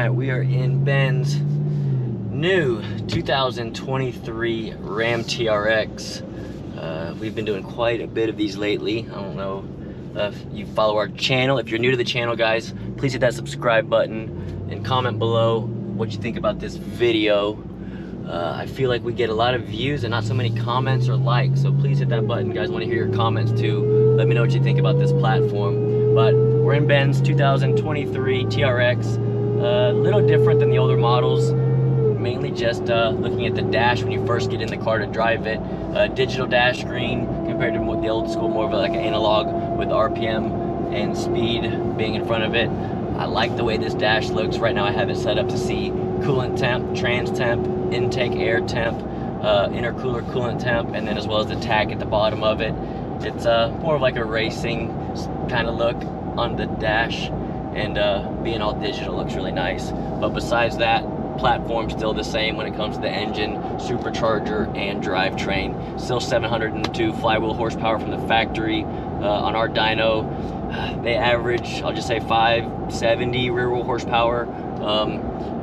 Alright, we are in Ben's new 2023 Ram TRX. We've been doing quite a bit of these lately. I don't know if you follow our channel. If you're new to the channel, guys, please hit that subscribe button and comment below what you think about this video. I feel like we get a lot of views and not so many comments or likes, so please hit that button, guys. I want to hear your comments too. Let me know what you think about this platform. But we're in Ben's 2023 TRX. A little different than the older models, mainly just looking at the dash when you first get in the car to drive it. Digital dash screen compared to the old school, more of like an analog with RPM and speed being in front of it. I like the way this dash looks. Right now I have it set up to see coolant temp, trans temp, intake air temp, intercooler coolant temp, and then as well as the tach at the bottom of it. It's more of like a racing kind of look on the dash, and being all digital looks really nice. But besides that, platform still the same when it comes to the engine, supercharger, and drivetrain. Still 702 flywheel horsepower from the factory. On our dyno, they average, I'll just say 570 rear wheel horsepower.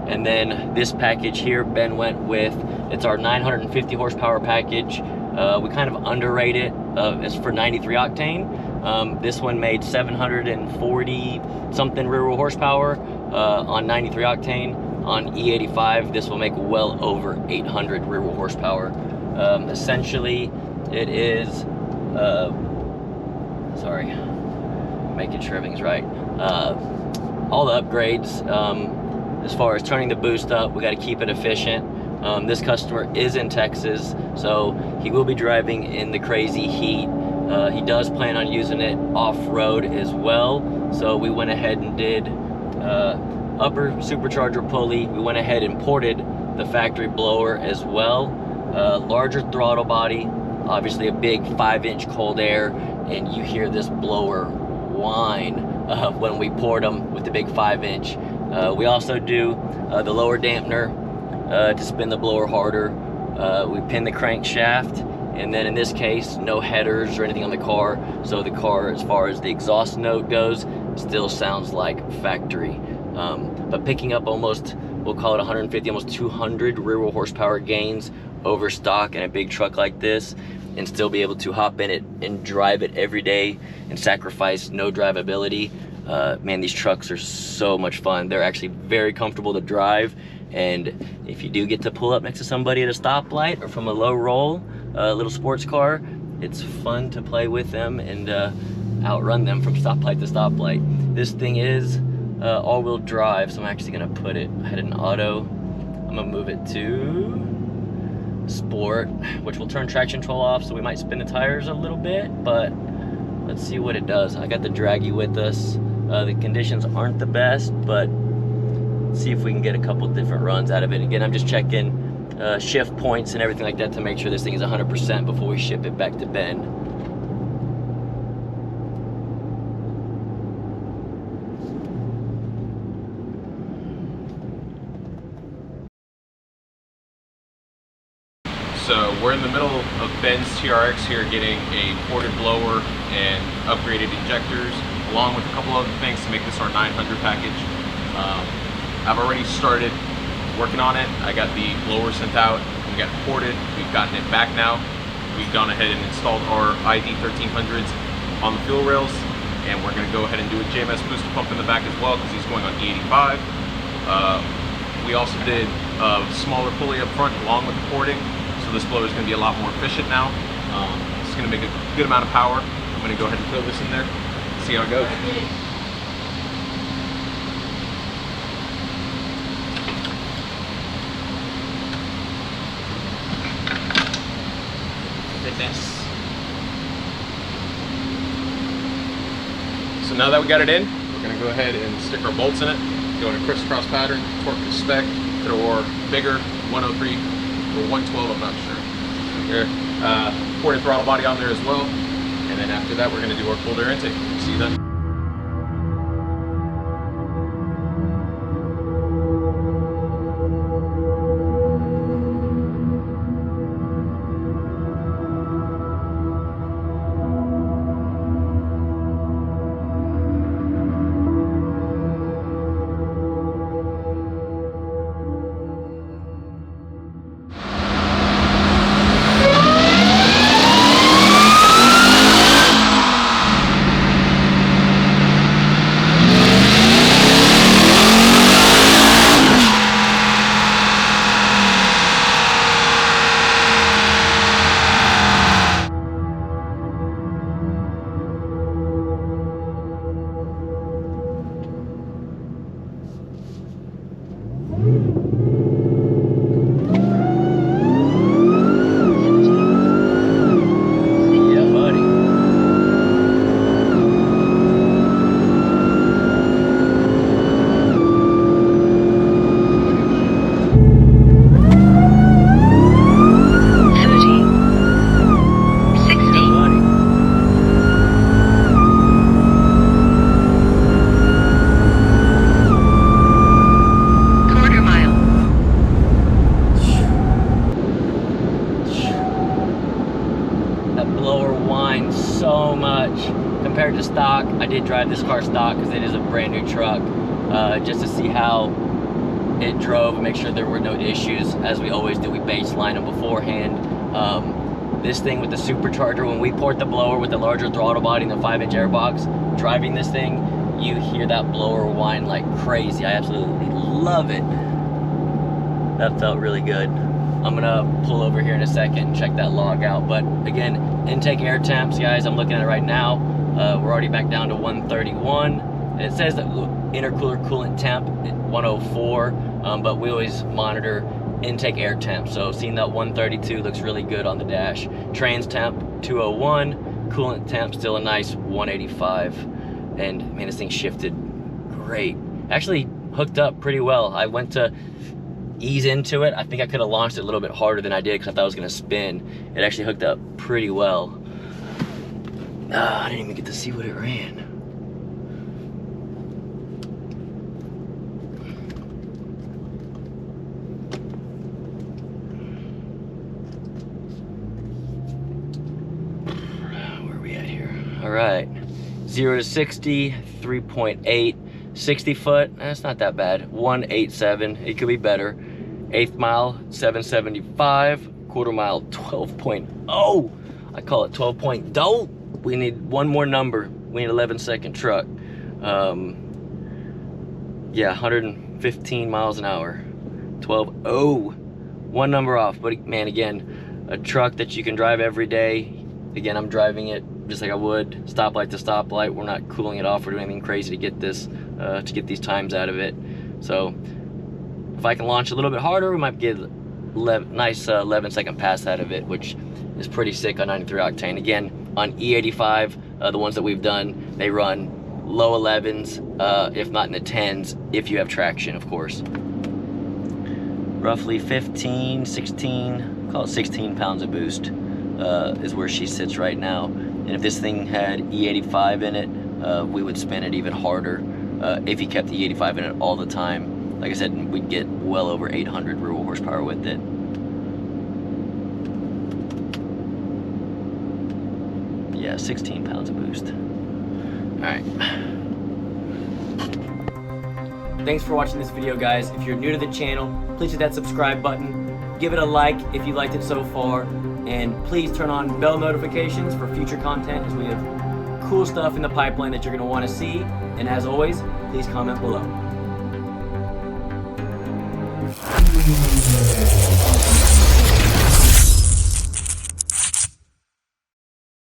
And then this package here, Ben went with, it's our 950 horsepower package. We kind of underrate it. It's for 93 octane. This one made 740 something rear wheel horsepower on 93 octane. On E85, this will make well over 800 rear wheel horsepower. Essentially, it is, sorry, making sure everything's right. All the upgrades, as far as turning the boost up, we got to keep it efficient. This customer is in Texas, so he will be driving in the crazy heat. He does plan on using it off-road as well, so we went ahead and did upper supercharger pulley. We went ahead and ported the factory blower as well. Larger throttle body, obviously a big 5-inch cold air, and you hear this blower whine when we poured them with the big 5-inch. We also do the lower dampener to spin the blower harder. We pin the crankshaft, and then in this case, no headers or anything on the car, so the car, as far as the exhaust note goes, still sounds like factory. But picking up almost, we'll call it 150, almost 200 rear wheel horsepower gains over stock in a big truck like this, and still be able to hop in it and drive it every day and sacrifice no drivability. Man, these trucks are so much fun. They're actually very comfortable to drive, and if you do get to pull up next to somebody at a stoplight or from a low roll, little sports car, it's fun to play with them and outrun them from stoplight to stoplight. This thing is all-wheel drive, so I'm actually gonna put it, I had an auto, I'm gonna move it to sport, which will turn traction control off, so we might spin the tires a little bit, but let's see what it does. I got the draggy with us. The conditions aren't the best, but let's see if we can get a couple different runs out of it. Again, I'm just checking shift points and everything like that to make sure this thing is 100% before we ship it back to Ben. So we're in the middle of Ben's TRX here, getting a ported blower and upgraded injectors, along with a couple other things to make this our 900 package. I've already started working on it. I got the blower sent out, we got it ported, we've gotten it back now. We've gone ahead and installed our ID 1300s on the fuel rails, and we're going to go ahead and do a JMS booster pump in the back as well, because he's going on E85. We also did a smaller pulley up front along with the porting. This blower is going to be a lot more efficient now. It's going to make a good amount of power. I'm going to go ahead and throw this in there, see how it goes. So now that we got it in, we're going to go ahead and stick our bolts in it, go in a crisscross pattern, torque to spec, throw our bigger 103 or 112, I'm not sure. Here, ported throttle body on there as well, and then after that we're going to do our cold air intake. See you then. so much compared to stock. I did drive this car stock because it is a brand new truck, just to see how it drove and make sure there were no issues. As we always do, we baseline them beforehand. This thing with the supercharger, when we port the blower with the larger throttle body and the 5-inch airbox, driving this thing, you hear that blower whine like crazy. I absolutely love it. That felt really good. I'm gonna pull over here in a second and check that log out. But again, intake air temps, guys, I'm looking at it right now. We're already back down to 131. It says that intercooler coolant temp 104, but we always monitor intake air temp. So seeing that 132 looks really good on the dash. Trans temp 201, coolant temp still a nice 185. And man, this thing shifted great. Actually hooked up pretty well. I went to ease into it. I think I could have launched it a little bit harder than I did because I thought it was gonna spin. It actually hooked up pretty well. I didn't even get to see what it ran. Where are we at here? All right, 0 to 60, 3.8. 60 foot, that's not that bad. 187, it could be better. 1/8 mile, 775. Quarter mile, 12.0. I call it 12.0. We need one more number. We need 11-second truck. Yeah, 115 miles an hour. 12.0. One number off, but man, again, a truck that you can drive every day. Again, I'm driving it just like I would stoplight to stoplight. We're not cooling it off or doing anything crazy to get this, to get these times out of it. So if I can launch a little bit harder, we might get a nice 11-second pass out of it, which is pretty sick on 93 octane. Again, on E85, the ones that we've done, they run low 11s, if not in the 10s, if you have traction, of course. Roughly 15, 16, call it 16 pounds of boost is where she sits right now. And if this thing had E85 in it, we would spin it even harder. If you kept the E85 in it all the time, like I said, we'd get well over 800 rear wheel horsepower with it. Yeah, 16 pounds of boost. All right. Thanks for watching this video, guys. If you're new to the channel, please hit that subscribe button. Give it a like if you liked it so far. And please turn on bell notifications for future content, as we have cool stuff in the pipeline that you're going to want to see. And as always, please comment below.